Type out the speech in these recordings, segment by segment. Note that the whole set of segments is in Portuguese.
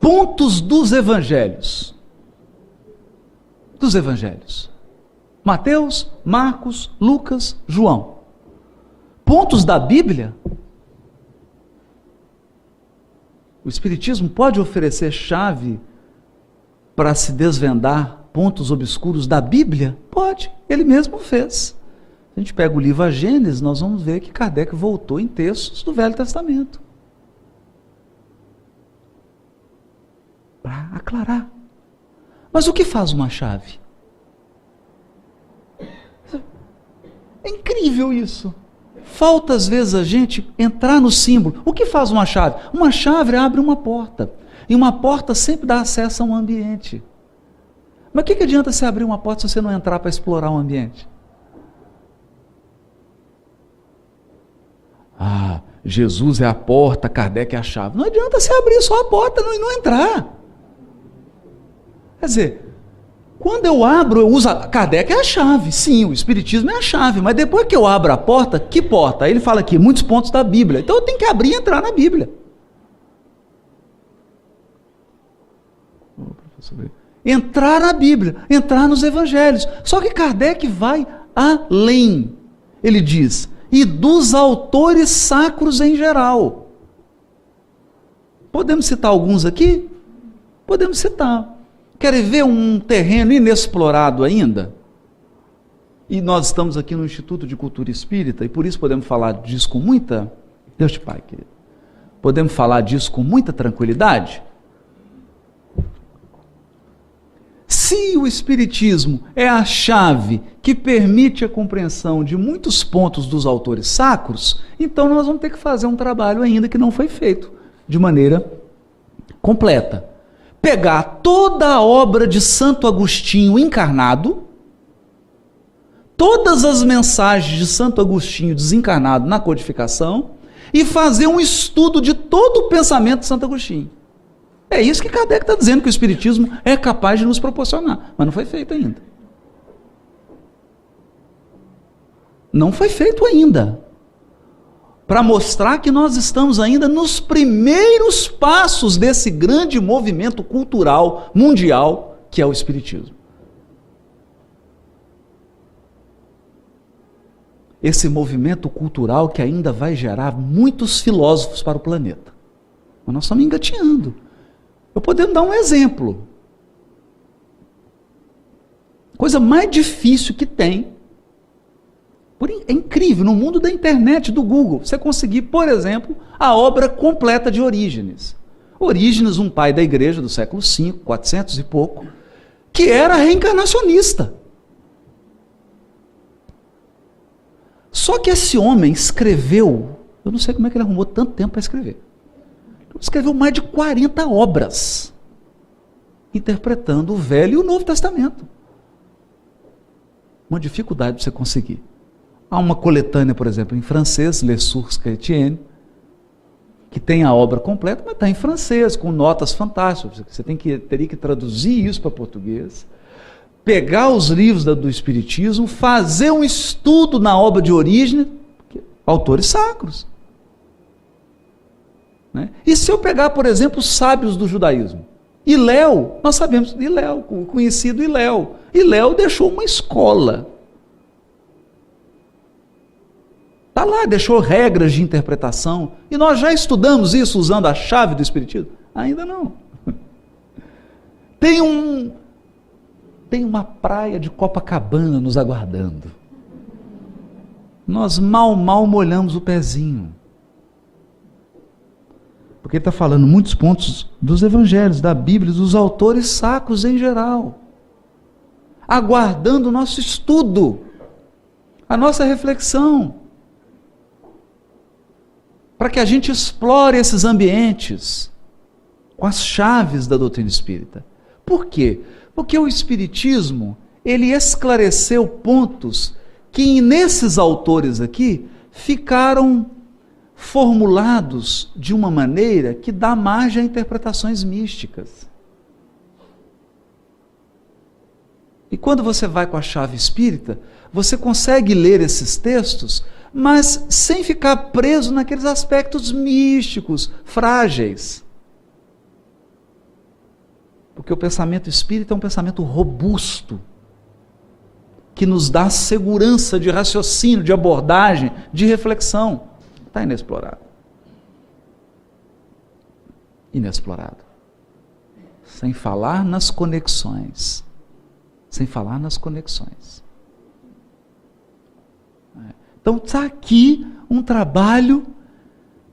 pontos dos evangelhos. Dos evangelhos. Mateus, Marcos, Lucas, João. Pontos da Bíblia. O Espiritismo pode oferecer chave para se desvendar pontos obscuros da Bíblia? Pode, ele mesmo fez. Se a gente pega o livro A Gênesis, nós vamos ver que Kardec voltou em textos do Velho Testamento para aclarar. Mas o que faz uma chave? É incrível isso. Falta às vezes a gente entrar no símbolo. O que faz uma chave? Uma chave abre uma porta. E uma porta sempre dá acesso a um ambiente. Mas o que adianta você abrir uma porta se você não entrar para explorar o ambiente? Ah, Jesus é a porta, Kardec é a chave. Não adianta você abrir só a porta e não entrar. Quer dizer, quando eu abro, eu uso Kardec é a chave. Sim, o Espiritismo é a chave. Mas depois que eu abro a porta, que porta? Aí ele fala aqui, muitos pontos da Bíblia. Então eu tenho que abrir e entrar na Bíblia. Entrar na Bíblia, entrar nos Evangelhos. Só que Kardec vai além. Ele diz, e dos autores sacros em geral. Podemos citar alguns aqui? Podemos citar. Querem ver um terreno inexplorado ainda? E nós estamos aqui no Instituto de Cultura Espírita, e por isso podemos falar disso com muita... Deus te Pai, querido. Podemos falar disso com muita tranquilidade? Se o Espiritismo é a chave que permite a compreensão de muitos pontos dos autores sacros, então nós vamos ter que fazer um trabalho ainda que não foi feito de maneira completa. Pegar toda a obra de Santo Agostinho encarnado, todas as mensagens de Santo Agostinho desencarnado na codificação, e fazer um estudo de todo o pensamento de Santo Agostinho. É isso que Kardec está dizendo que o Espiritismo é capaz de nos proporcionar, mas não foi feito ainda. Não foi feito ainda. Para mostrar que nós estamos ainda nos primeiros passos desse grande movimento cultural mundial que é o Espiritismo. Esse movimento cultural que ainda vai gerar muitos filósofos para o planeta. Mas nós estamos engatinhando. Eu podemos dar um exemplo. Coisa mais difícil que tem. É incrível, no mundo da internet, do Google, você conseguir, por exemplo, a obra completa de Orígenes. Orígenes, um pai da igreja do século V, 400 e pouco, que era reencarnacionista. Só que esse homem escreveu, eu não sei como é que ele arrumou tanto tempo para escrever. Escreveu mais de 40 obras, interpretando o Velho e o Novo Testamento. Uma dificuldade para você conseguir. Há uma coletânea, por exemplo, em francês, Les Sources Chrétiennes, que tem a obra completa, mas está em francês, com notas fantásticas. Você teria que traduzir isso para português, pegar os livros do Espiritismo, fazer um estudo na obra de Orígenes, autores sacros. Né? E se eu pegar, por exemplo, os sábios do judaísmo? Hilel, nós sabemos, Hilel, o conhecido Hilel. Hilel deixou uma escola. Está lá, deixou regras de interpretação. E nós já estudamos isso usando a chave do Espiritismo? Ainda não. Tem uma praia de Copacabana nos aguardando. Nós mal molhamos o pezinho. Porque ele está falando muitos pontos dos evangelhos, da Bíblia, dos autores sacros em geral. Aguardando o nosso estudo, a nossa reflexão. Para que a gente explore esses ambientes com as chaves da doutrina espírita. Por quê? Porque o Espiritismo, ele esclareceu pontos que nesses autores aqui ficaram formulados de uma maneira que dá margem a interpretações místicas. E quando você vai com a chave espírita, você consegue ler esses textos, mas sem ficar preso naqueles aspectos místicos, frágeis. Porque o pensamento espírita é um pensamento robusto, que nos dá segurança de raciocínio, de abordagem, de reflexão. Está inexplorado. Inexplorado. Sem falar nas conexões. Sem falar nas conexões. Então está aqui um trabalho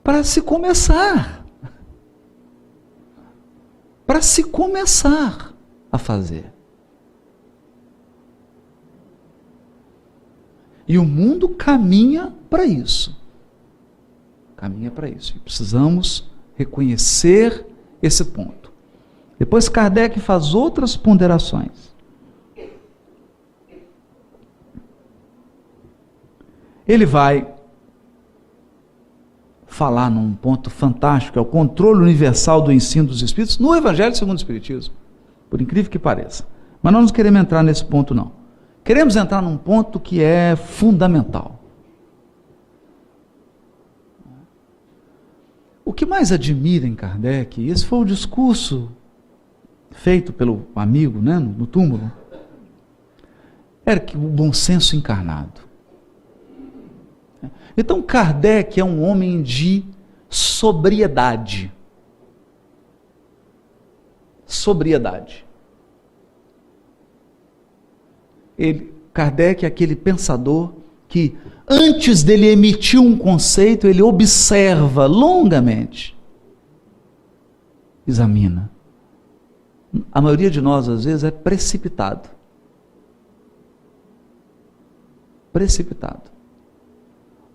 para se começar. Para se começar a fazer. E o mundo caminha para isso. Caminha para isso. E precisamos reconhecer esse ponto. Depois Kardec faz outras ponderações. Ele vai falar num ponto fantástico, é o controle universal do ensino dos Espíritos, no Evangelho segundo o Espiritismo, por incrível que pareça. Mas nós não queremos entrar nesse ponto, não. Queremos entrar num ponto que é fundamental. O que mais admira em Kardec, esse foi o discurso feito pelo amigo, né, no túmulo, era que o bom senso encarnado. Então Kardec é um homem de sobriedade. Sobriedade. Kardec é aquele pensador que, antes dele emitir um conceito, ele observa longamente, examina. A maioria de nós, às vezes, é precipitado. Precipitado.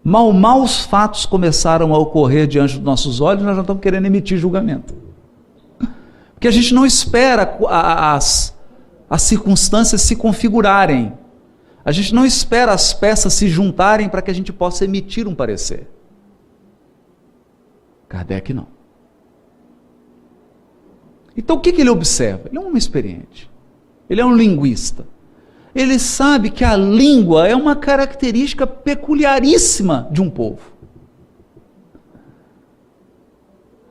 Mal os fatos começaram a ocorrer diante dos nossos olhos, nós já estamos querendo emitir julgamento. Porque a gente não espera as circunstâncias se configurarem. A gente não espera as peças se juntarem para que a gente possa emitir um parecer. Kardec não. Então o que ele observa? Ele é um homem experiente. Ele é um linguista. Ele sabe que a língua é uma característica peculiaríssima de um povo.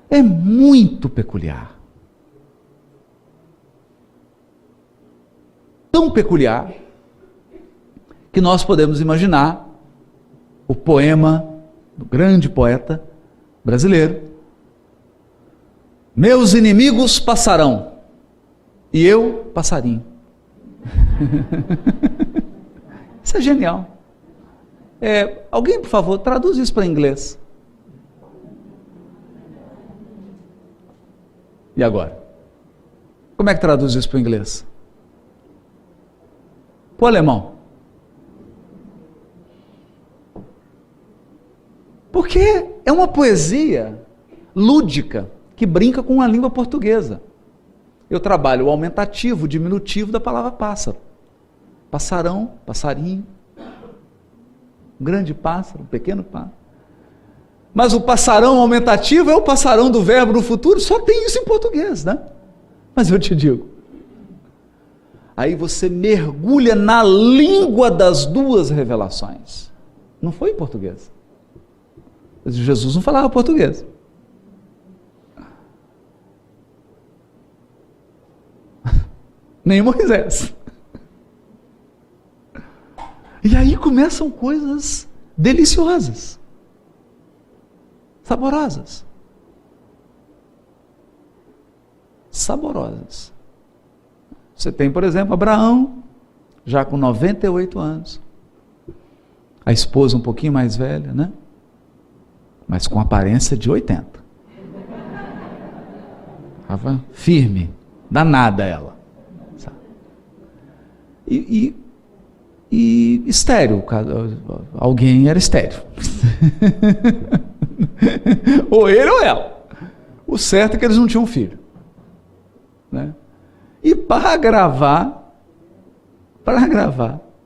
É muito peculiar. Tão peculiar que nós podemos imaginar o poema do grande poeta brasileiro: meus inimigos passarão e eu passarinho. Isso é genial. Alguém, por favor, traduz isso para inglês. E agora? Como é que traduz isso para o inglês? Para o alemão. Porque é uma poesia lúdica que brinca com a língua portuguesa. Eu trabalho o aumentativo, o diminutivo da palavra pássaro. Passarão, passarinho, um grande pássaro, um pequeno pássaro. Mas o passarão aumentativo é o passarão do verbo no futuro, só tem isso em português, né? Mas eu te digo, aí você mergulha na língua das duas revelações. Não foi em português. Jesus não falava português. Nem Moisés. E aí começam coisas deliciosas, saborosas. Saborosas. Você tem, por exemplo, Abraão, já com 98 anos. A esposa um pouquinho mais velha, né? Mas com aparência de 80. Estava firme, danada ela. E estéril, alguém era estéril. Ou ele ou ela. O certo é que eles não tinham filho. Né? E para gravar,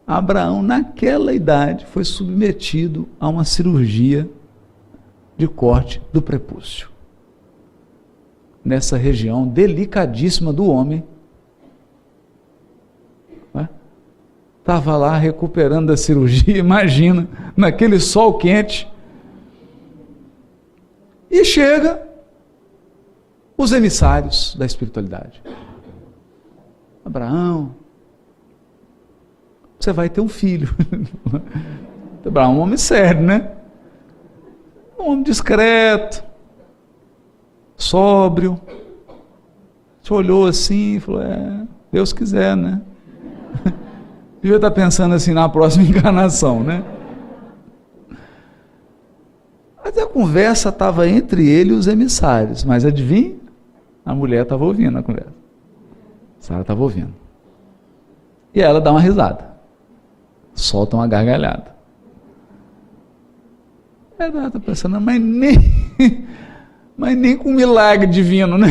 Abraão, naquela idade, foi submetido a uma cirurgia de corte do prepúcio. Nessa região delicadíssima do homem, estava lá recuperando da cirurgia, imagina, naquele sol quente, e chega os emissários da espiritualidade. Abraão, você vai ter um filho. Abraão é um homem sério, né? Um homem discreto, sóbrio. Você olhou assim e falou, Deus quiser, né? Devia estar pensando assim na próxima encarnação, né? Mas a conversa estava entre ele e os emissários. Mas adivinha? A mulher estava ouvindo a conversa. Sara estava ouvindo. E ela dá uma risada. Solta uma gargalhada. Ela está pensando, mas nem com milagre divino, né?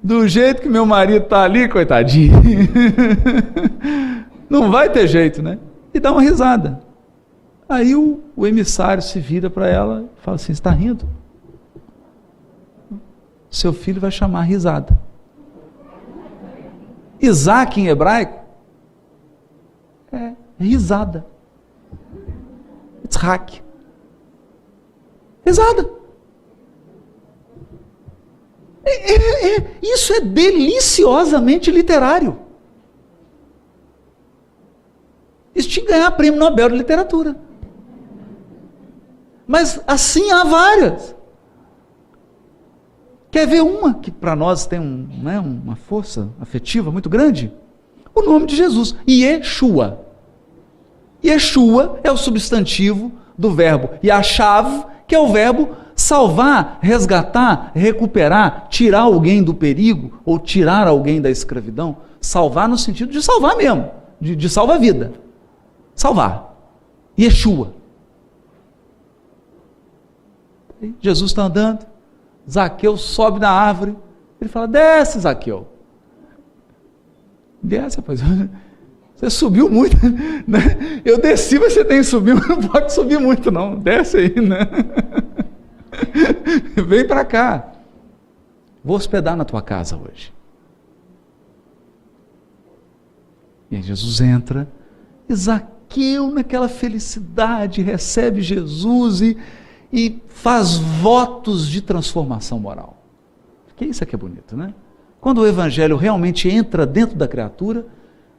Do jeito que meu marido está ali, coitadinho. Não vai ter jeito, né? E dá uma risada. Aí o emissário se vira para ela e fala assim, você está rindo? Seu filho vai chamar risada. Isaac em hebraico é risada. Itzhak. Risada. Isso é deliciosamente literário. Isso tinha que ganhar prêmio Nobel de Literatura. Mas assim há várias. Quer ver uma que para nós tem uma força afetiva muito grande? O nome de Jesus, Yeshua. Yeshua é o substantivo do verbo Yashav, que é o verbo salvar, resgatar, recuperar, tirar alguém do perigo ou tirar alguém da escravidão. Salvar no sentido de salvar mesmo, de salvar a vida. Salvar. Yeshua. Jesus está andando, Zaqueu sobe na árvore, ele fala, desce, Zaqueu. Desce, rapaz. Você subiu muito, né? Eu desci, mas você tem que subir, mas não pode subir muito não, desce aí, né? Vem para cá, vou hospedar na tua casa hoje. E aí Jesus entra, e Zaqueu naquela felicidade recebe Jesus e faz votos de transformação moral. Que isso aqui é bonito, né? Quando o evangelho realmente entra dentro da criatura,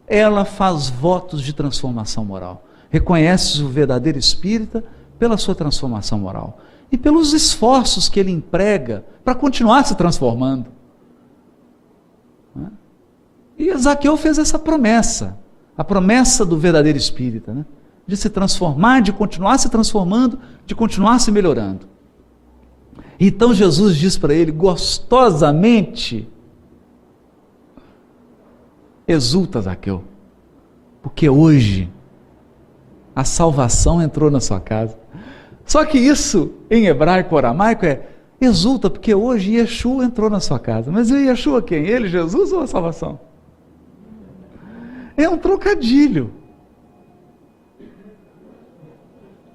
ela faz votos de transformação moral. Reconhece o verdadeiro espírita pela sua transformação moral e pelos esforços que ele emprega para continuar se transformando. E Zaqueu fez essa promessa, a promessa do verdadeiro espírita, né? De se transformar, de continuar se transformando, de continuar se melhorando. Então Jesus diz para ele gostosamente, exulta, Zaqueu, porque hoje a salvação entrou na sua casa. Só que isso, em hebraico ou aramaico, é exulta, porque hoje Yeshua entrou na sua casa. Mas e Yeshua quem? Ele, Jesus ou a salvação? É um trocadilho.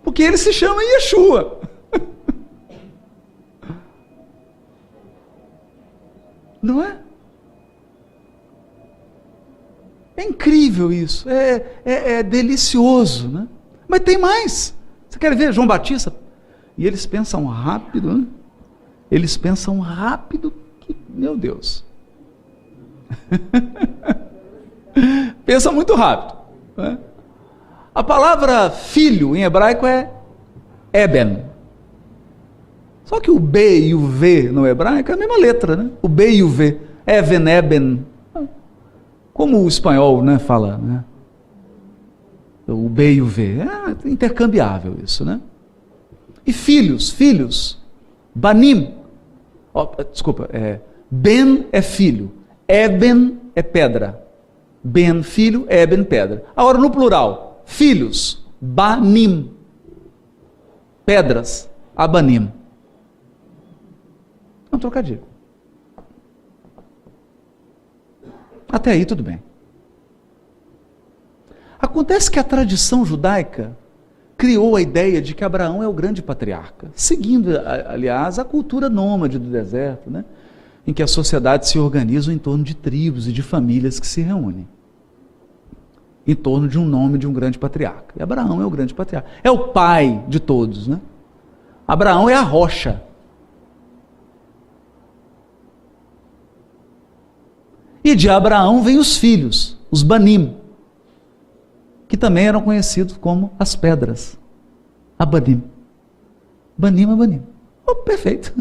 Porque ele se chama Yeshua. Não é? É incrível isso, é delicioso, né? Mas tem mais. Você quer ver João Batista? E eles pensam rápido, né? Eles pensam rápido, que, meu Deus. Pensa muito rápido, né? A palavra filho em hebraico é Eben. Só que o B e o V no hebraico é a mesma letra, né? O B e o V. Even, Eben. Como o espanhol, né, fala, né? O B e o V. É intercambiável isso, né? E filhos. Banim. Desculpa, Ben é filho. Eben é pedra. Ben, filho, Eben, pedra. Agora no plural. Filhos, Banim, pedras, Abanim. É um trocadilho. Até aí tudo bem. Acontece que a tradição judaica criou a ideia de que Abraão é o grande patriarca, seguindo, aliás, a cultura nômade do deserto, né? Em que as sociedades se organizam em torno de tribos e de famílias que se reúnem em torno de um nome de um grande patriarca. E Abraão é o grande patriarca. É o pai de todos, né? Abraão é a rocha. E de Abraão vêm os filhos, os Banim, que também eram conhecidos como as pedras. Abanim. Banim, Abanim. Oh, perfeito.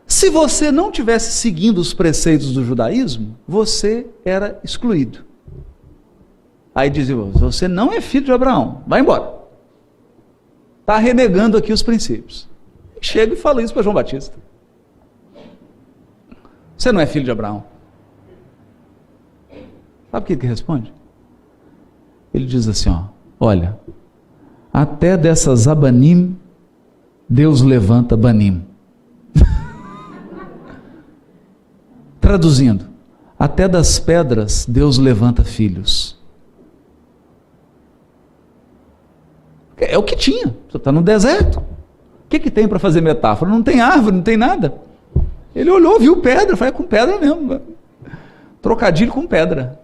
Se você não tivesse seguindo os preceitos do judaísmo, você era excluído. Aí dizia, você não é filho de Abraão, vai embora. Está renegando aqui os princípios. Chega e fala isso para João Batista. Você não é filho de Abraão. Sabe o que ele responde? Ele diz assim, olha, até dessas Abanim, Deus levanta Banim. Traduzindo, até das pedras, Deus levanta filhos. É o que tinha, você está no deserto. O que tem para fazer metáfora? Não tem árvore, não tem nada. Ele olhou, viu pedra, foi com pedra mesmo. Trocadilho com pedra.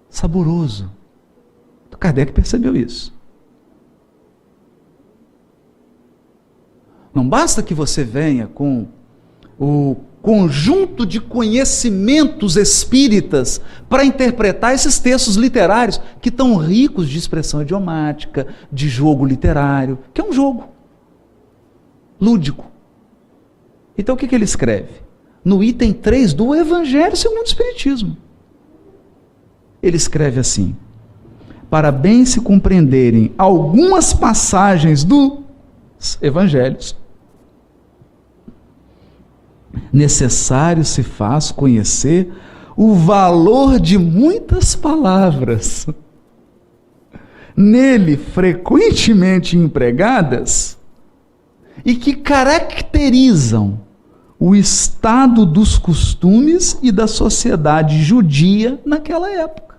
Saboroso. Kardec percebeu isso. Não basta que você venha com o conjunto de conhecimentos espíritas para interpretar esses textos literários que estão ricos de expressão idiomática, de jogo literário, que é um jogo lúdico. Então o que ele escreve? No item 3 do Evangelho segundo o Espiritismo. Ele escreve assim: para bem se compreenderem algumas passagens dos Evangelhos, necessário se faz conhecer o valor de muitas palavras, nele frequentemente empregadas, e que caracterizam o estado dos costumes e da sociedade judia naquela época.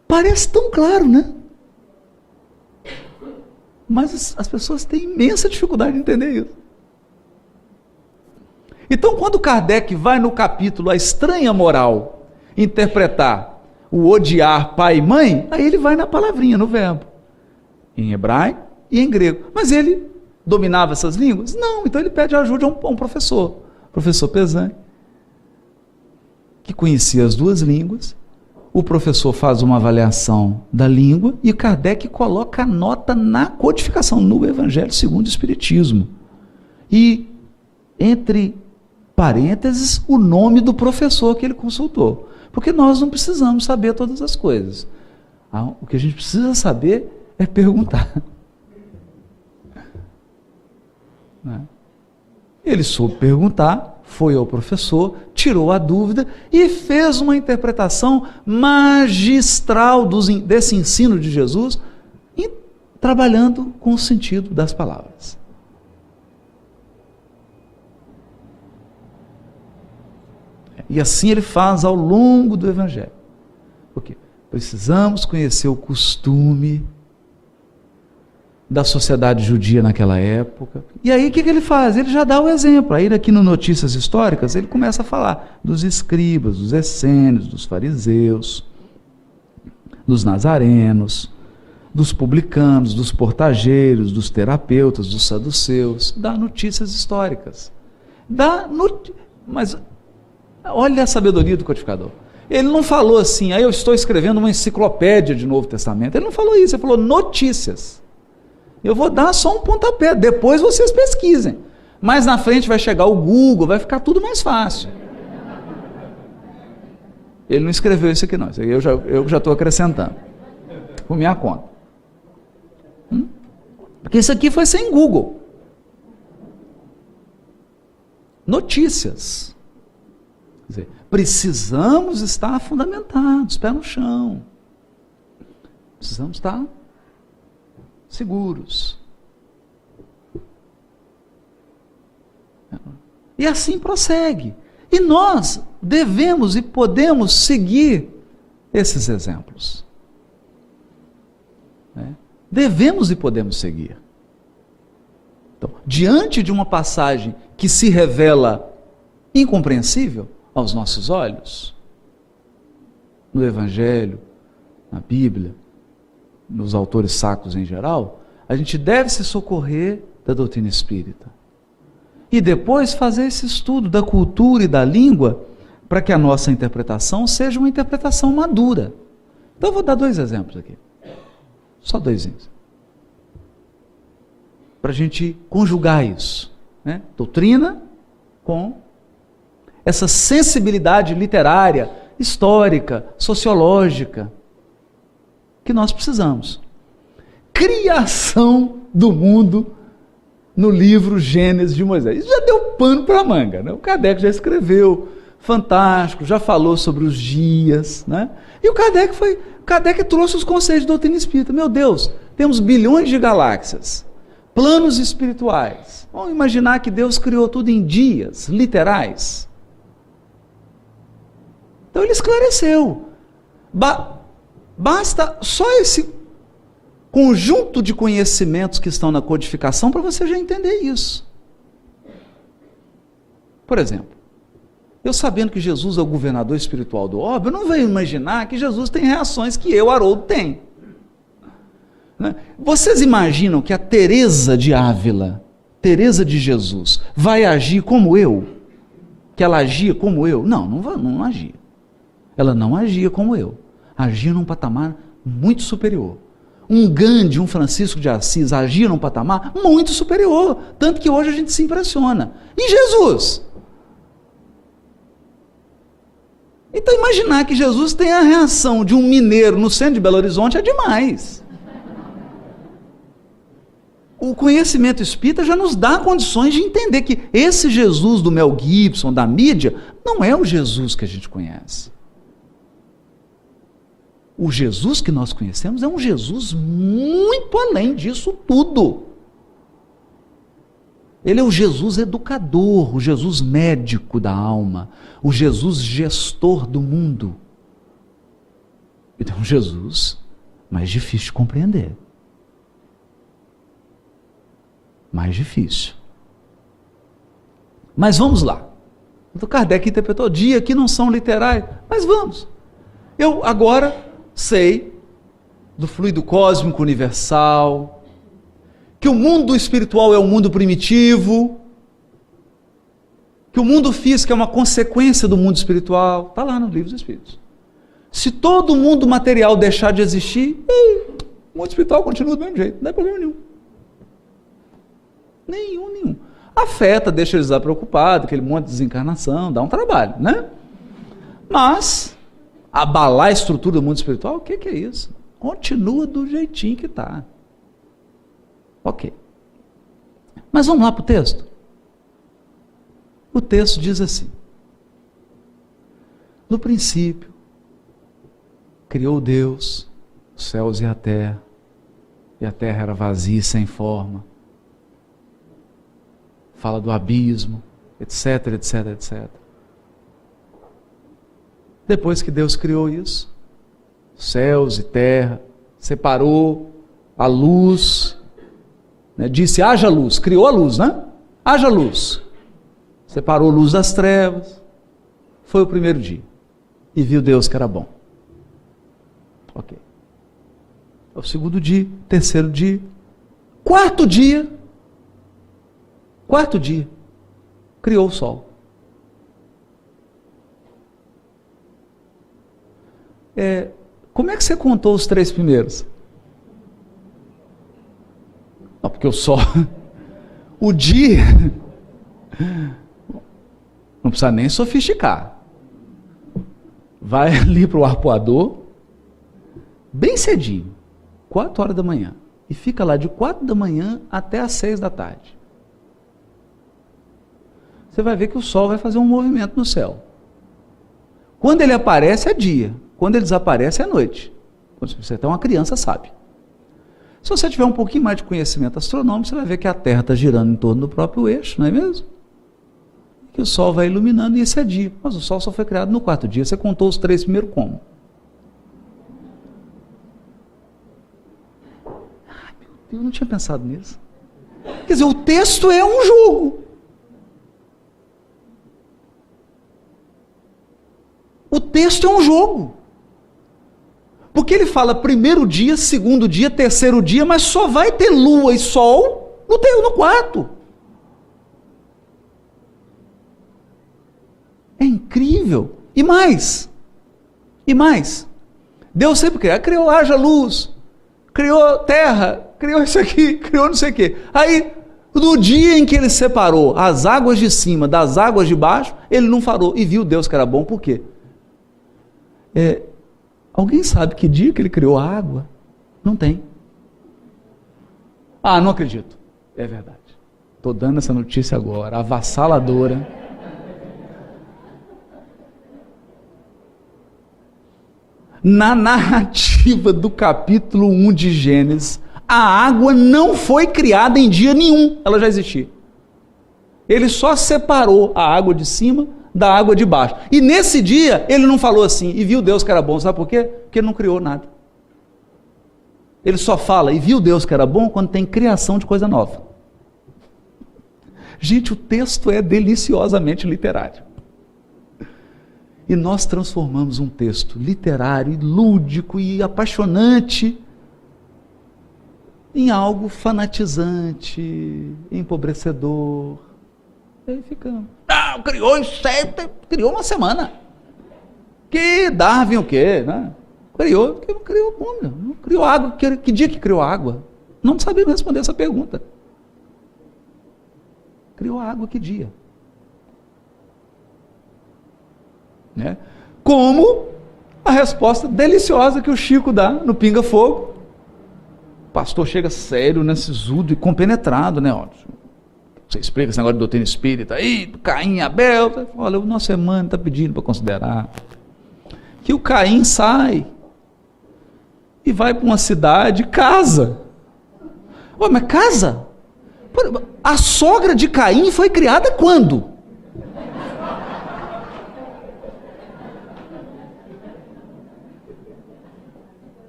Parece tão claro, né? Mas as pessoas têm imensa dificuldade de entender isso. Então, quando Kardec vai no capítulo A Estranha Moral interpretar o odiar pai e mãe, aí ele vai na palavrinha, no verbo, em hebraico e em grego. Mas ele dominava essas línguas? Não, então ele pede ajuda a um professor, professor Pesani, que conhecia as duas línguas. O professor faz uma avaliação da língua e Kardec coloca a nota na codificação, no Evangelho segundo o Espiritismo. E, entre parênteses, o nome do professor que ele consultou. Porque nós não precisamos saber todas as coisas. O que a gente precisa saber é perguntar. Ele soube perguntar, foi ao professor, tirou a dúvida e fez uma interpretação magistral desse ensino de Jesus, trabalhando com o sentido das palavras. E assim ele faz ao longo do Evangelho. Porque precisamos conhecer o costume da sociedade judia naquela época. E aí o que ele faz? Ele já dá o exemplo. Aí aqui no Notícias Históricas ele começa a falar dos escribas, dos essênios, dos fariseus, dos nazarenos, dos publicanos, dos portageiros, dos terapeutas, dos saduceus. Dá notícias históricas. Mas olha a sabedoria do codificador. Ele não falou assim, eu estou escrevendo uma enciclopédia de Novo Testamento. Ele não falou isso, ele falou notícias. Eu vou dar só um pontapé, depois vocês pesquisem. Mais na frente vai chegar o Google, vai ficar tudo mais fácil. Ele não escreveu isso aqui não, isso aqui eu já estou acrescentando. Por minha conta. Porque isso aqui foi sem Google. Notícias. Quer dizer, precisamos estar fundamentados, pé no chão. Precisamos estar seguros. E assim prossegue. E nós devemos e podemos seguir esses exemplos. Devemos e podemos seguir. Então, diante de uma passagem que se revela incompreensível aos nossos olhos, no Evangelho, na Bíblia, nos autores sacros em geral, a gente deve se socorrer da doutrina espírita. e depois fazer esse estudo da cultura e da língua para que a nossa interpretação seja uma interpretação madura. Então eu vou dar 2 exemplos aqui. Só 2. Para a gente conjugar isso, né? Doutrina com essa sensibilidade literária, histórica, sociológica que nós precisamos. Criação do mundo no livro Gênesis de Moisés. Isso já deu pano para a manga, né? O Kardec já escreveu, fantástico, já falou sobre os dias, né? E o Kardec trouxe os conceitos de doutrina espírita. Meu Deus, temos bilhões de galáxias, planos espirituais. Vamos imaginar que Deus criou tudo em dias literais. Então ele esclareceu. Basta só esse conjunto de conhecimentos que estão na codificação para você já entender isso. Por exemplo, eu sabendo que Jesus é o governador espiritual do orbe, eu não vou imaginar que Jesus tem reações que eu, Haroldo, tenho. Vocês imaginam que a Teresa de Ávila, Teresa de Jesus, vai agir como eu? Que ela agia como eu? Não agia. Ela não agia como eu. Agia num patamar muito superior. Um Gandhi, um Francisco de Assis, agia num patamar muito superior. Tanto que hoje a gente se impressiona. E Jesus? Então imaginar que Jesus tem a reação de um mineiro no centro de Belo Horizonte é demais. O conhecimento espírita já nos dá condições de entender que esse Jesus do Mel Gibson, da mídia, não é o Jesus que a gente conhece. O Jesus que nós conhecemos é um Jesus muito além disso tudo. Ele é o Jesus educador, o Jesus médico da alma, o Jesus gestor do mundo. Ele é um Jesus mais difícil de compreender. Mais difícil. Mas vamos lá. O Kardec interpretou dia que não são literais, mas vamos. Eu agora sei do fluido cósmico universal, que o mundo espiritual é um mundo primitivo, que o mundo físico é uma consequência do mundo espiritual. Está lá no Livro dos Espíritos. Se todo o mundo material deixar de existir, o mundo espiritual continua do mesmo jeito, não é problema nenhum. Nenhum. Afeta, deixa eles preocupados, aquele monte de desencarnação, dá um trabalho, né? Mas abalar a estrutura do mundo espiritual, o que é isso? Continua do jeitinho que está. Ok. Mas vamos lá para o texto. O texto diz assim: no princípio, criou Deus os céus e a terra era vazia e sem forma. Fala do abismo, etc, etc, etc. Depois que Deus criou isso, céus e terra, separou a luz, né? Disse, haja luz, criou a luz, né? Haja luz. Separou a luz das trevas. Foi o primeiro dia. E viu Deus que era bom. Ok. É o segundo dia, terceiro dia, quarto dia, criou o sol. Como é que você contou os 3 primeiros? Não, porque o sol, o dia, não precisa nem sofisticar. Vai ali para o arpoador, bem cedinho, 4 horas da manhã, e fica lá de 4 da manhã até as 6 da tarde. Você vai ver que o sol vai fazer um movimento no céu. Quando ele aparece é dia, quando ele desaparece é noite. Quando você é uma criança, sabe. Se você tiver um pouquinho mais de conhecimento astronômico, você vai ver que a Terra está girando em torno do próprio eixo, não é mesmo? Que o sol vai iluminando e esse é dia. Mas o sol só foi criado no 4º dia. Você contou os 3 primeiros como? Ai, meu Deus, eu não tinha pensado nisso. Quer dizer, o texto é um jogo. O texto é um jogo. Porque ele fala primeiro dia, segundo dia, terceiro dia, mas só vai ter lua e sol no quarto. incrível. E mais. Deus sempre criou haja luz, criou terra, criou isso aqui, criou não sei o quê. Aí, no dia em que ele separou as águas de cima das águas de baixo, ele não falou e viu Deus que era bom. Por quê? Alguém sabe que dia que ele criou a água? Não tem. Ah, não acredito. É verdade. Estou dando essa notícia agora, avassaladora. Na narrativa do capítulo 1 de Gênesis, a água não foi criada em dia nenhum, ela já existia. Ele só separou a água de cima da água de baixo. E nesse dia, ele não falou assim, e viu Deus que era bom, sabe por quê? Porque ele não criou nada. Ele só fala, e viu Deus que era bom, quando tem criação de coisa nova. Gente, o texto é deliciosamente literário. E nós transformamos um texto literário, lúdico e apaixonante em algo fanatizante, empobrecedor. E aí ficamos. Ah, criou uma semana. Que Darwin o quê? Né? Criou, porque não criou como? Não criou água. Que dia que criou água? Não sabemos responder essa pergunta. Criou água que dia? Né? Como a resposta deliciosa que o Chico dá no Pinga Fogo. O pastor chega sério, sisudo e compenetrado, né? Ó, você explica esse negócio de doutrina espírita aí, do Caim e Abel. Olha, o nosso irmão está pedindo para considerar que o Caim sai e vai para uma cidade, casa. Ué, mas casa? A sogra de Caim foi criada quando?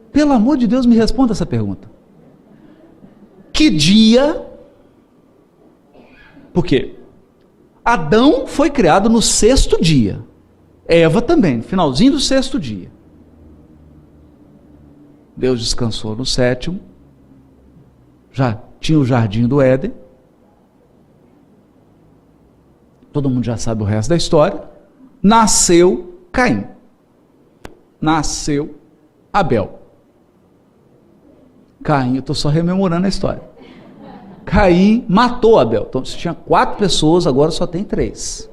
Pelo amor de Deus, me responda essa pergunta. Que dia? Porque Adão foi criado no 6º dia. Eva também, no finalzinho do 6º dia. Deus descansou no 7º. Já tinha o jardim do Éden. Todo mundo já sabe o resto da história. Nasceu Caim. Nasceu Abel. Caim, eu estou só rememorando a história. Caim matou Abel. Então, se tinha 4 pessoas, agora só tem 3.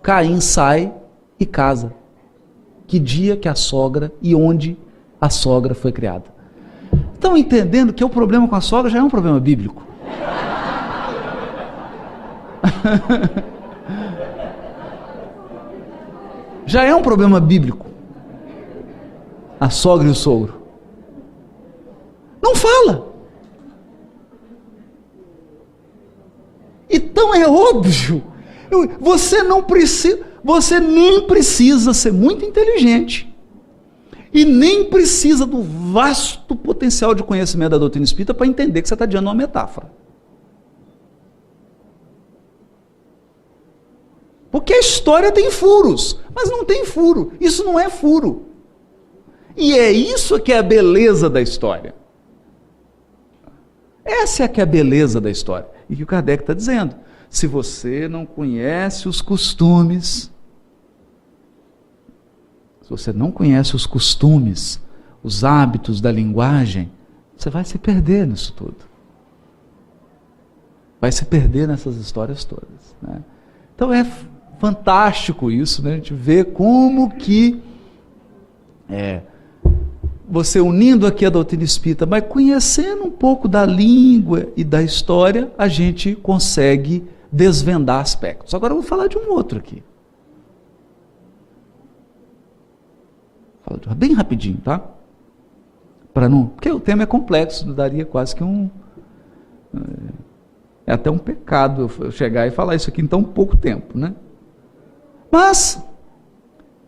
Caim sai e casa. Que dia que a sogra e onde a sogra foi criada? Estão entendendo que o problema com a sogra já é um problema bíblico? Já é um problema bíblico. A sogra e o sogro. Não fala. Então é óbvio. Você nem precisa ser muito inteligente. E nem precisa do vasto potencial de conhecimento da doutrina espírita para entender que você está diante de uma metáfora. Porque a história tem furos, mas não tem furo. Isso não é furo. E é isso que é a beleza da história. Essa é que é a beleza da história. E que o Kardec está dizendo. Se você não conhece os costumes, os hábitos da linguagem, você vai se perder nisso tudo. Vai se perder nessas histórias todas. Né? Então é fantástico isso, né? A gente vê como que você unindo aqui a doutrina espírita, mas conhecendo um pouco da língua e da história, a gente consegue desvendar aspectos. Agora eu vou falar de um outro aqui. Bem rapidinho, tá? Porque o tema é complexo, daria quase que é até um pecado eu chegar e falar isso aqui em tão pouco tempo, né? Mas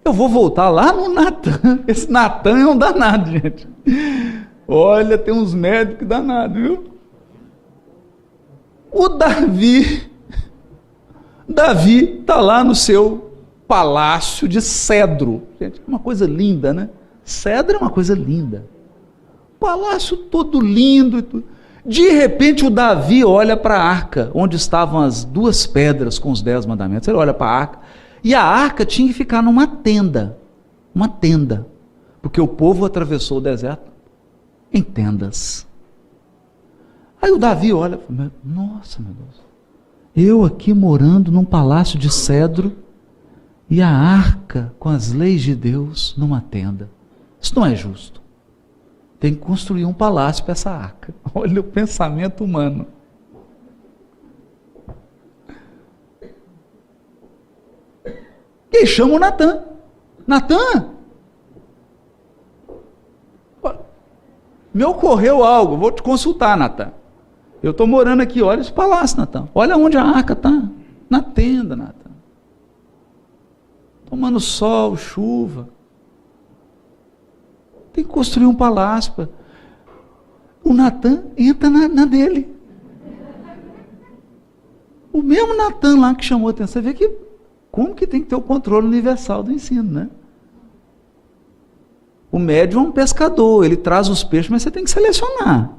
eu vou voltar lá no Natan. Esse Natan é um danado, gente. Olha, tem uns médicos danados, viu? O Davi está lá no seu palácio de cedro. Gente, é uma coisa linda, né? Cedro é uma coisa linda. Palácio todo lindo. De repente o Davi olha para a arca, onde estavam as 2 pedras com os 10 mandamentos. Ele olha para a arca E a arca tinha que ficar numa tenda. Uma tenda. Porque o povo atravessou o deserto em tendas. Aí o Davi olha e fala, nossa, meu Deus. Eu aqui morando num palácio de cedro e a arca com as leis de Deus numa tenda. Isso não é justo. Tem que construir um palácio para essa arca. Olha o pensamento humano. E chama o Natan. Natan, me ocorreu algo, vou te consultar, Natan. Eu estou morando aqui, olha esse palácio, Natan. Olha onde a arca está. Na tenda, Natan. Tomando sol, chuva. Tem que construir um palácio. O Natan entra na dele. O mesmo Natan lá que chamou a atenção. Você vê que como que tem que ter o controle universal do ensino, né? O médium é um pescador, ele traz os peixes, mas você tem que selecionar.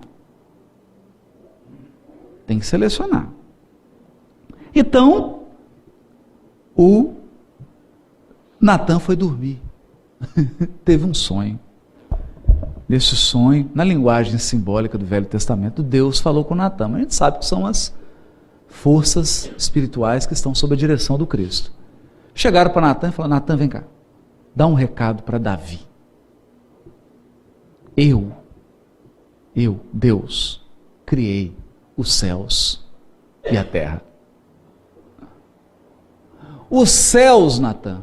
Tem que selecionar. Então, o Natan foi dormir. Teve um sonho. Nesse sonho, na linguagem simbólica do Velho Testamento, Deus falou com Natan, mas a gente sabe que são as forças espirituais que estão sob a direção do Cristo. Chegaram para Natan e falaram, Natan, vem cá, dá um recado para Davi. Eu, Deus, criei os céus e a terra. Os céus, Natan,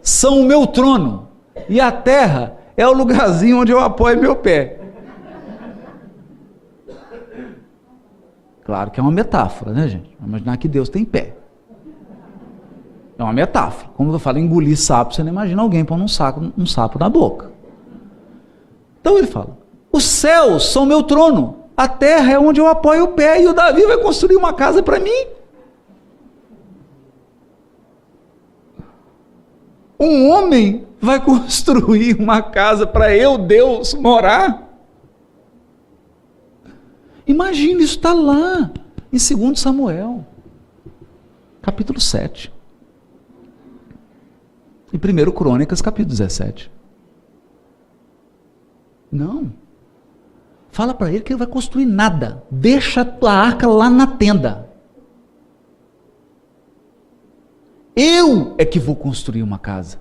são o meu trono, e a terra é o lugarzinho onde eu apoio meu pé. Claro que é uma metáfora, né, gente? Vamos imaginar que Deus tem pé. É uma metáfora. Como eu falo, engolir sapo, você não imagina alguém pondo um sapo na boca. Então ele fala, os céus são meu trono, a terra é onde eu apoio o pé, e o Davi vai construir uma casa para mim. Um homem vai construir uma casa para eu, Deus, morar? Imagina, isso está lá, em 2 Samuel, capítulo 7. E 1 Crônicas, capítulo 17. Não. Fala para ele que ele vai construir nada. Deixa a tua arca lá na tenda. Eu é que vou construir uma casa.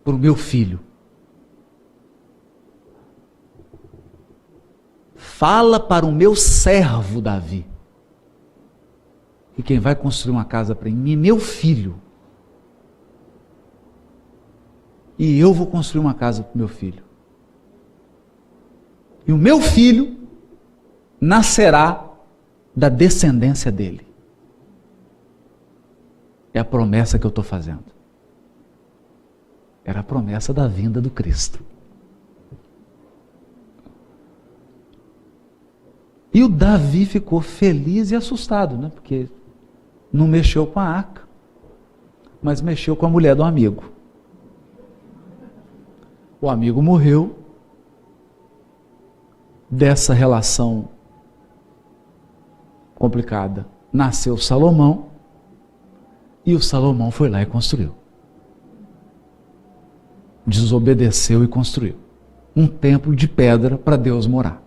Para o meu filho. Fala para o meu servo Davi. E quem vai construir uma casa para mim é meu filho. E eu vou construir uma casa para o meu filho. E o meu filho nascerá da descendência dele. É a promessa que eu estou fazendo. Era a promessa da vinda do Cristo. E o Davi ficou feliz e assustado, né? Porque não mexeu com a arca, mas mexeu com a mulher do amigo. O amigo morreu. Dessa relação complicada nasceu Salomão, e o Salomão foi lá e construiu. Desobedeceu e construiu um templo de pedra para Deus morar.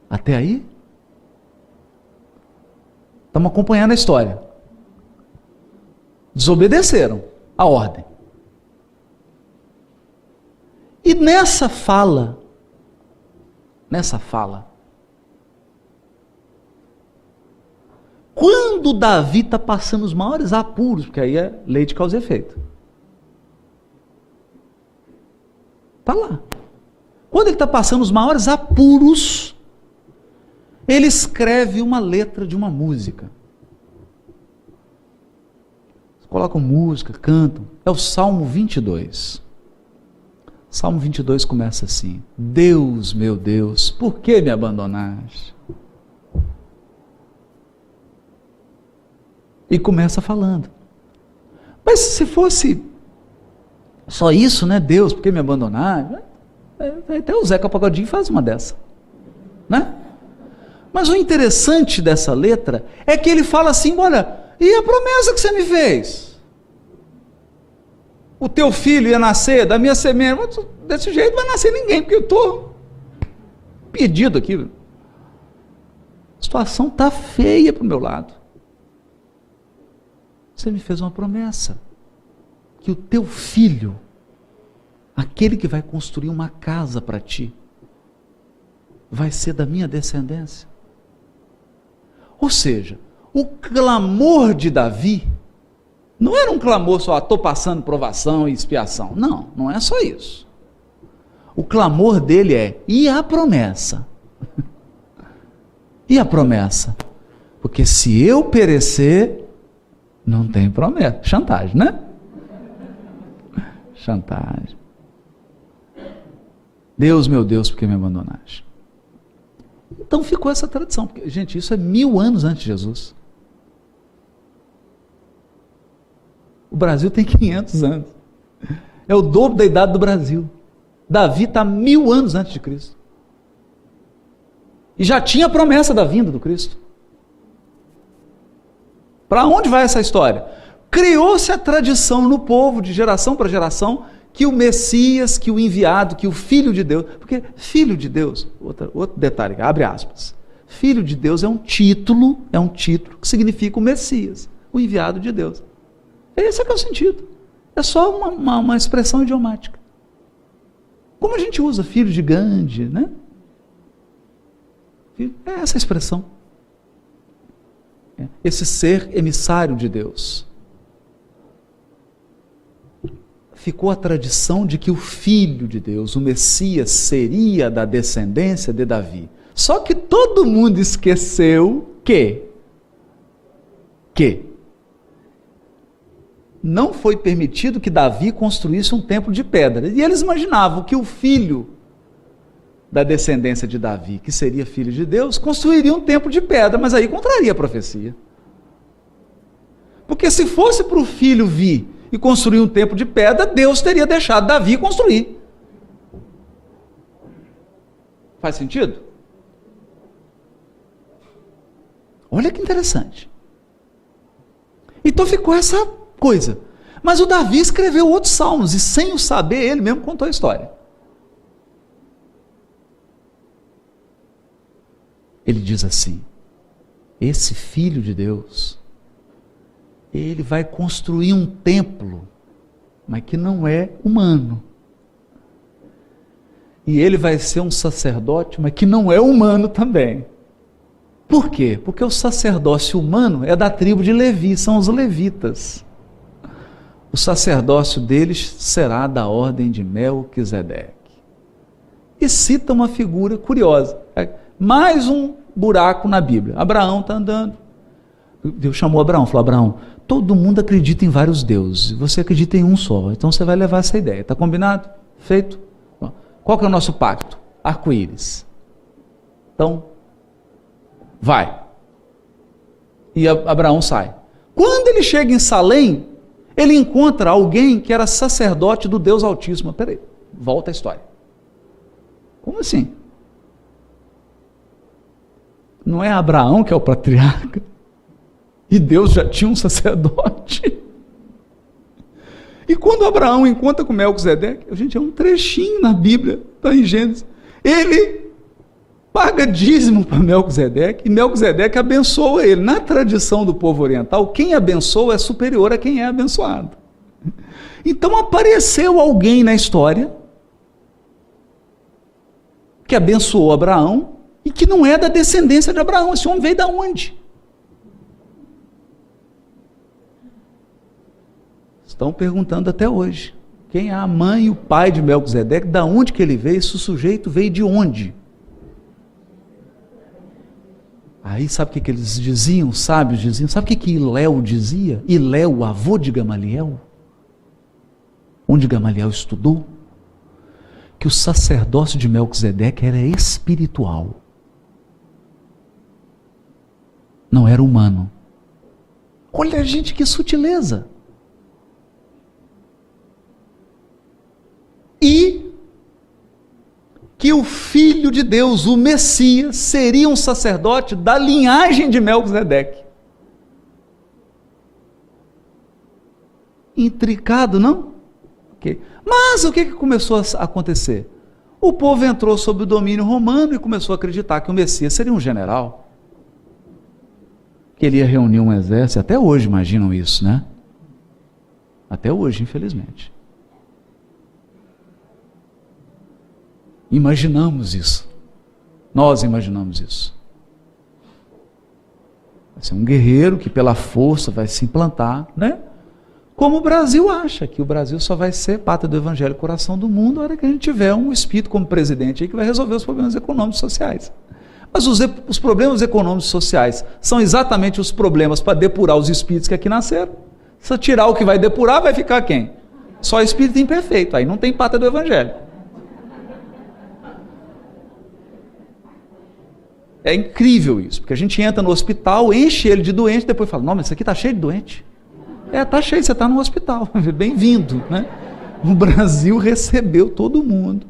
Até aí? Estamos acompanhando a história. Desobedeceram a ordem. E nessa fala, quando Davi está passando os maiores apuros, porque aí é lei de causa e efeito. Está lá. Quando ele está passando os maiores apuros, ele escreve uma letra de uma música. Colocam música, cantam. É o Salmo 22. Salmo 22 começa assim: Deus, meu Deus, por que me abandonaste? E começa falando. Mas se fosse só isso, né? Deus, por que me abandonaste? Até o Zeca Pagodinho faz uma dessa. né? Mas o interessante dessa letra é que ele fala assim, olha, e a promessa que você me fez? O teu filho ia nascer da minha semente. Desse jeito não vai nascer ninguém, porque eu estou perdido aqui. A situação está feia para o meu lado. Você me fez uma promessa, que o teu filho, aquele que vai construir uma casa para ti, vai ser da minha descendência. Ou seja, o clamor de Davi não era um clamor só, estou passando provação e expiação. Não, não é só isso. O clamor dele é, e a promessa? E a promessa? Porque se eu perecer, não tem promessa. Chantagem, né? Chantagem. Deus, meu Deus, por que me abandonaste? Então ficou essa tradição. Porque, gente, isso é 1000 anos antes de Jesus. O Brasil tem 500 anos. É o dobro da idade do Brasil. Davi está 1000 anos antes de Cristo. E já tinha a promessa da vinda do Cristo. Para onde vai essa história? Criou-se a tradição no povo, de geração para geração, que o Messias, que o enviado, que o Filho de Deus, porque Filho de Deus, outro detalhe, abre aspas, Filho de Deus é um título que significa o Messias, o enviado de Deus. Esse é que é o sentido. É só uma expressão idiomática. Como a gente usa filho de Gandhi, né? É essa expressão. Esse ser emissário de Deus. Ficou a tradição de que o Filho de Deus, o Messias, seria da descendência de Davi. Só que todo mundo esqueceu que não foi permitido que Davi construísse um templo de pedra. E eles imaginavam que o filho da descendência de Davi, que seria filho de Deus, construiria um templo de pedra, mas aí contraria a profecia. Porque se fosse para o filho vir e construir um templo de pedra, Deus teria deixado Davi construir. Faz sentido? Olha que interessante. Então ficou essa coisa. Mas o Davi escreveu outros salmos, e sem o saber, ele mesmo contou a história. Ele diz assim, esse Filho de Deus, ele vai construir um templo, mas que não é humano. E ele vai ser um sacerdote, mas que não é humano também. Por quê? Porque o sacerdócio humano é da tribo de Levi, são os levitas. O sacerdócio deles será da ordem de Melquisedeque. E cita uma figura curiosa. Mais um buraco na Bíblia. Abraão está andando. Deus chamou Abraão, falou, Abraão, todo mundo acredita em vários deuses, você acredita em um só, então você vai levar essa ideia, está combinado? Feito? Qual que é o nosso pacto? Arco-íris. Então, vai. E Abraão sai. Quando ele chega em Salém, ele encontra alguém que era sacerdote do Deus Altíssimo. Peraí, volta a história. Como assim? Não é Abraão que é o patriarca? E Deus já tinha um sacerdote? E quando Abraão encontra com Melquisedeque, gente, é um trechinho na Bíblia, está em Gênesis, ele paga dízimo para Melquisedeque, e Melquisedeque abençoa ele. Na tradição do povo oriental, quem abençoa é superior a quem é abençoado. Então apareceu alguém na história que abençoou Abraão e que não é da descendência de Abraão. Esse homem veio da onde? Estão perguntando até hoje. Quem é a mãe e o pai de Melquisedeque? Da onde que ele veio? Esse sujeito veio de onde? Aí sabe o que eles diziam? Os sábios diziam. Sabe o que Iléu dizia? Iléu, avô de Gamaliel, onde Gamaliel estudou, que o sacerdócio de Melquisedeque era espiritual, não era humano. Olha, gente, que sutileza. E que o Filho de Deus, o Messias, seria um sacerdote da linhagem de Melquisedeque. Intricado, não? Okay. Mas o que começou a acontecer? O povo entrou sob o domínio romano e começou a acreditar que o Messias seria um general. Que ele ia reunir um exército. Até hoje imaginam isso, né? Até hoje, infelizmente. Imaginamos isso. Nós imaginamos isso. Vai ser um guerreiro que pela força vai se implantar, né? Como o Brasil acha que o Brasil só vai ser pátria do Evangelho, coração do mundo, na hora que a gente tiver um espírito como presidente aí que vai resolver os problemas econômicos e sociais. Mas os problemas econômicos e sociais são exatamente os problemas para depurar os espíritos que aqui nasceram. Se tirar o que vai depurar, vai ficar quem? Só espírito imperfeito, aí não tem pátria do Evangelho. É incrível isso, porque a gente entra no hospital, enche ele de doente, depois fala, não, mas isso aqui está cheio de doente. Está cheio, você está no hospital, bem-vindo, né? O Brasil recebeu todo mundo.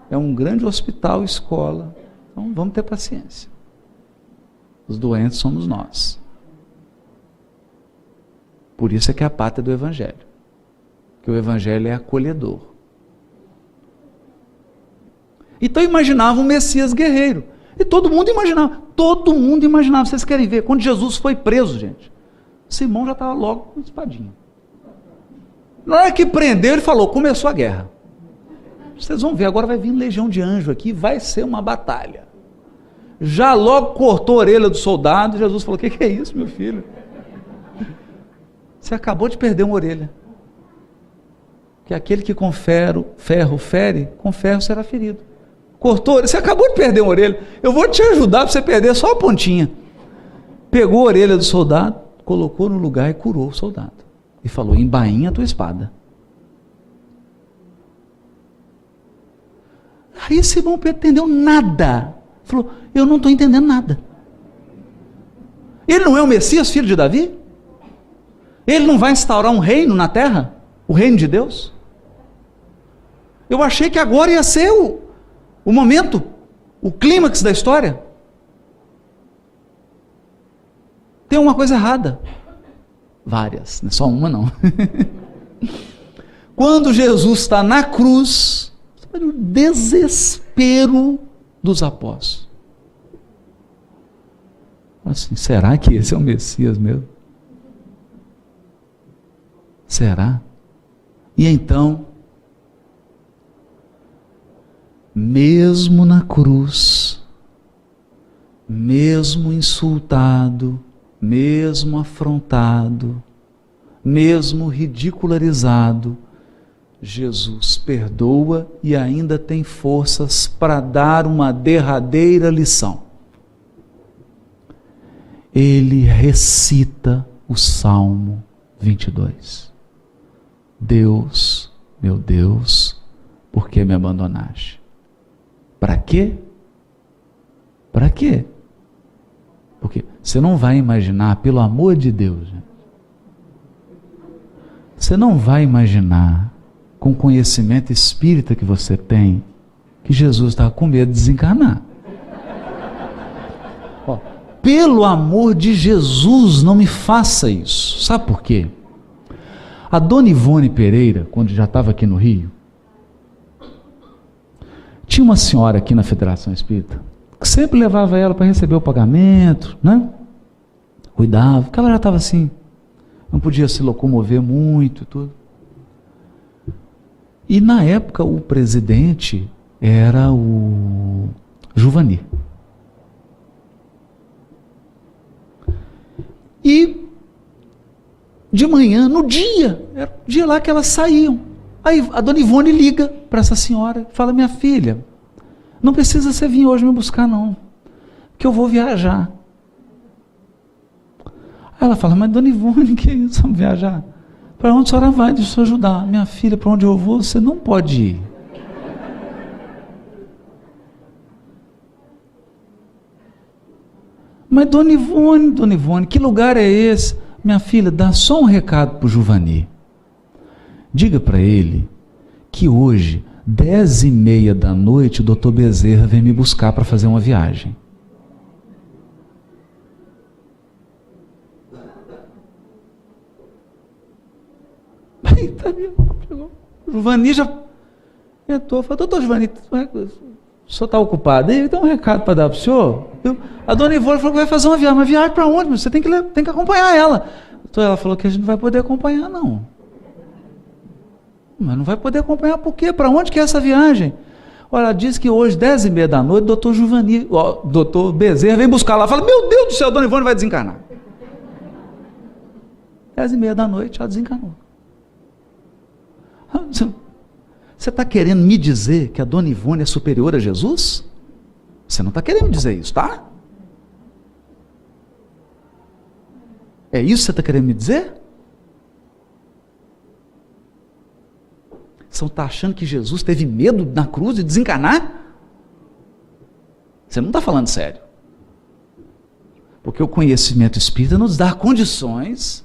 É um grande hospital, escola, então vamos ter paciência. Os doentes somos nós. Por isso é que é a pátria do Evangelho, que o Evangelho é acolhedor. Então imaginava um Messias guerreiro, e todo mundo imaginava, vocês querem ver, quando Jesus foi preso, gente, Simão já estava logo com espadinha. Na hora que prendeu, ele falou, começou a guerra. Vocês vão ver, agora vai vir legião de anjo aqui, vai ser uma batalha. Já logo cortou a orelha do soldado, Jesus falou, o que é isso, meu filho? Você acabou de perder uma orelha. Que aquele que com ferro fere, com ferro será ferido. Cortou a orelha, você acabou de perder uma orelha, eu vou te ajudar para você perder só a pontinha. Pegou a orelha do soldado, colocou no lugar e curou o soldado. E falou, embainha a tua espada. Aí Simão Pedro entendeu nada. Falou, eu não estou entendendo nada. Ele não é o Messias, filho de Davi? Ele não vai instaurar um reino na terra? O reino de Deus? Eu achei que agora ia ser o momento, o clímax da história. Tem uma coisa errada. Várias, não é só uma não. Quando Jesus está na cruz, o desespero dos apóstolos. Assim, será que esse é o Messias mesmo? Será? E então, mesmo na cruz, mesmo insultado, mesmo afrontado, mesmo ridicularizado, Jesus perdoa e ainda tem forças para dar uma derradeira lição. Ele recita o Salmo 22. Deus, meu Deus, por que me abandonaste? Para quê? Para quê? Porque você não vai imaginar, pelo amor de Deus, você não vai imaginar, com o conhecimento espírita que você tem, que Jesus estava com medo de desencarnar. Ó, pelo amor de Jesus, não me faça isso. Sabe por quê? A dona Ivone Pereira, quando já estava aqui no Rio, tinha uma senhora aqui na Federação Espírita, que sempre levava ela para receber o pagamento, né? Cuidava, porque ela já estava assim, não podia se locomover muito, tudo. E na época o presidente era o Juvani. E de manhã, no dia, era o dia lá que elas saíam. Aí a dona Ivone liga para essa senhora e fala, minha filha, não precisa você vir hoje me buscar não, porque eu vou viajar. Aí ela fala, mas dona Ivone, que é isso, vamos viajar? Para onde a senhora vai? Deixa eu ajudar. Minha filha, para onde eu vou, você não pode ir. Mas dona Ivone, que lugar é esse? Minha filha, dá só um recado para o Juvani. Diga para ele que hoje 10h30 da noite, o doutor Bezerra vem me buscar para fazer uma viagem. Aí, tá vendo? Chegou. O Giovanni já entrou, falou, doutor Giovanni, o senhor está ocupado? Ele dá um recado para dar para o senhor. A dona Ivone falou que vai fazer uma viagem para onde? Você tem que acompanhar ela. Então ela falou que a gente não vai poder acompanhar, não. Mas não vai poder acompanhar por quê? Para onde que é essa viagem? Olha, ela diz que hoje, 10h30 da noite, doutor Giovanni, doutor Bezerra vem buscar lá. Fala, meu Deus do céu, a dona Ivone vai desencarnar. 10h30 da noite, ela desencarnou. Você está querendo me dizer que a dona Ivone é superior a Jesus? Você não está querendo me dizer isso, tá? É isso que você está querendo me dizer? Você está achando que Jesus teve medo na cruz de desencarnar? Você não está falando sério. Porque o conhecimento espírita nos dá condições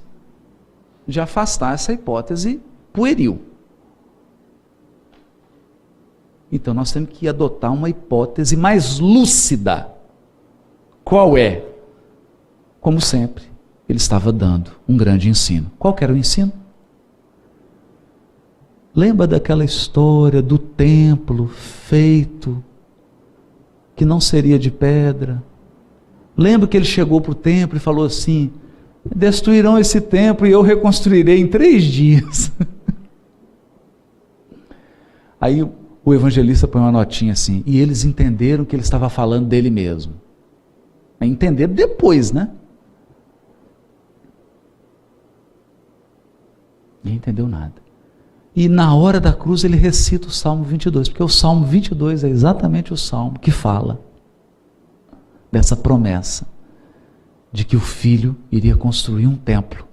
de afastar essa hipótese pueril. Então nós temos que adotar uma hipótese mais lúcida. Qual é? Como sempre, ele estava dando um grande ensino. Qual que era o ensino? Lembra daquela história do templo feito, que não seria de pedra? Lembra que ele chegou para o templo e falou assim, destruirão esse templo e eu reconstruirei em 3 dias. Aí o evangelista põe uma notinha assim, e eles entenderam que ele estava falando dele mesmo. Aí entenderam depois, né? Ninguém entendeu nada. E na hora da cruz ele recita o Salmo 22, porque o Salmo 22 é exatamente o Salmo que fala dessa promessa de que o Filho iria construir um templo,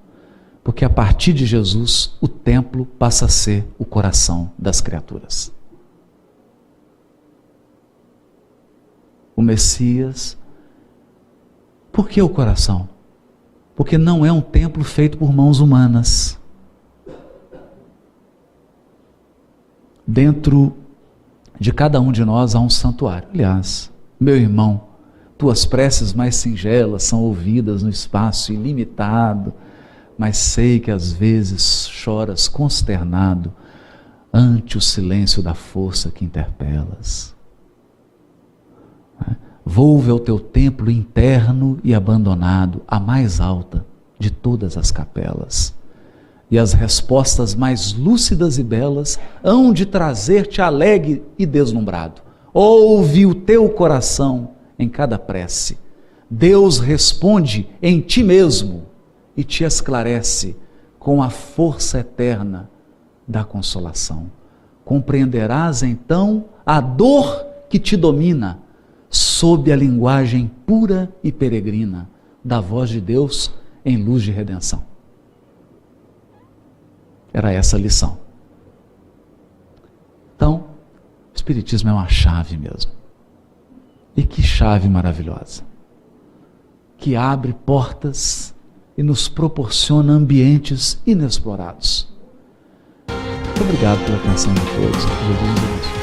porque a partir de Jesus o templo passa a ser o coração das criaturas. O Messias, por que o coração? Porque não é um templo feito por mãos humanas. Dentro de cada um de nós há um santuário. Aliás, meu irmão, tuas preces mais singelas são ouvidas no espaço ilimitado, mas sei que às vezes choras consternado ante o silêncio da força que interpelas. Volve ao teu templo interno e abandonado, a mais alta de todas as capelas. E as respostas mais lúcidas e belas hão de trazer-te alegre e deslumbrado. Ouve o teu coração em cada prece. Deus responde em ti mesmo e te esclarece com a força eterna da consolação. Compreenderás então a dor que te domina, sob a linguagem pura e peregrina da voz de Deus em luz de redenção. Era essa a lição. Então, o Espiritismo é uma chave mesmo. E que chave maravilhosa. Que abre portas e nos proporciona ambientes inexplorados. Muito obrigado pela atenção de todos. Jesus abençoe.